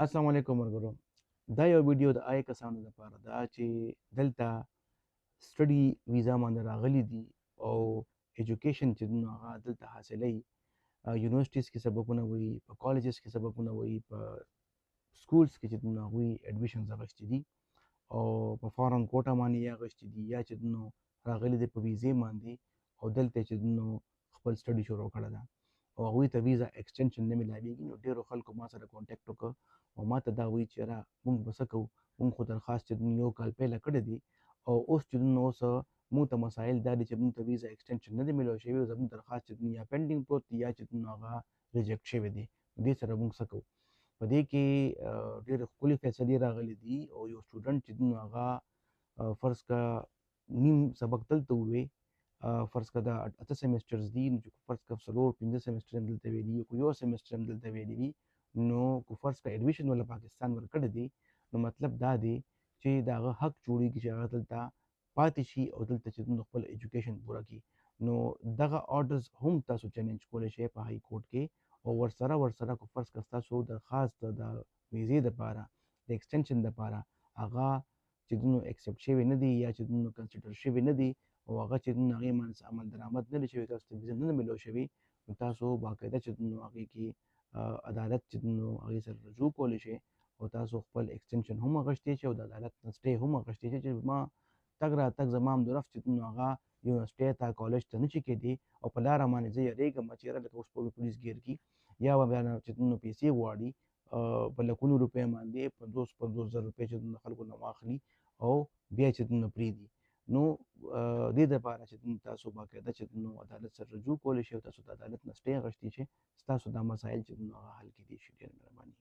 السلام علیکم ورګرو. دا یو ویډیو د آی کسانو لپاره ده چې دلته سټډي ویزا باندې راغلي دي او ایجوکیشن چې دوی هغه دلته حاصلوي. یونیورسټیز کې سبقونه وایي، په کالجز کې سبقونه وایي، په سکولز کې چې دوی هغوی ایډمیشنز اخیستي دي او په فارن کوټه باندې یې اخیستي دي، یا چې دوی راغلي دي په ویزې باندې او دلته چې دوی خپل سټډي شروع کړې ده او هغوی ته ویزا ایکسټنشن نه میلاویږي. نو ډېرو خلکو ما سره کانټیکټ وکړ او ما ته دا وایي چې یاره موږ به څه کوو، موږ خو درخواست چې یو کال پیله کړی دی او اوس چې اوس موږ ته مسایل دا دي چې موږ ته ویزا ایکسټنشن نه دی میلاو شوی او زموږ درخواست چې یا پینډینګ پروت دی یا چې هغه ریجیکټ شوی دی. دې سره موږ څه کوو؟ په دې کې ډېرې ښکلې فیصلې راغلي دي او یو سټوډنټ چې هغه فرض کا نیم سبق دلته ووی، فرض کا دا 8 سیمسټرز دي، نو چې فرض کا 4-5 سیمسټر هم دلته ویلي وي، یو سیمسټر هم دلته ویلي وي، نو که فرض کا ایډمیشن ولا پاکستان ورکړی دی، نو مطلب دا دی چې د هغه حق جوړېږي چې هغه دلته پاتې شي او دلته چې خپل ایجوکیشن پوره کړي. نو دغه آرډرز هم تاسو چیلنج کولی شئ په های کورټ کې او ورسره که فرض که ستاسو درخواست د ویزې دپاره د ایکسټنشن دپاره هغه چې ایکسپټ شوی نه دی یا چې کنسیډر شوی نه دی او هغه چې هغې باندې عمل درآمد نه دی شوی، تاسو ته ویزه نه ده میلاو شوې، نو تاسو باقاعده چې هغې کې عدالت چې هغې سره رجوع کولی شئ او تاسو خپل ایکسټنشن هم اخیستی شئ او د عدالت نه سټې هم اخیستی شئ چې ما تګ راتګ زما همدرف چې هغه یونیورسټۍ ته کالج ته نه شي کېدی او په لاره باندې زه یېرېږم چې یاره لکه اوس په پولیس ګیر کړي یا به بیا چې پیسې غواړي په لکونو روپۍ باندې 50-50 زره روپۍ چې خلکو نه واخلي او بیا چې پرېږدي. نو دې دپاره چې تاسو باقاعده چې عدالت سره رجوع کولی شئ او تاسو د عدالت نه سټې اخیستی شئ، ستاسو دا مسایل چې هغه حل کېدی شي. ډېره مهرباني.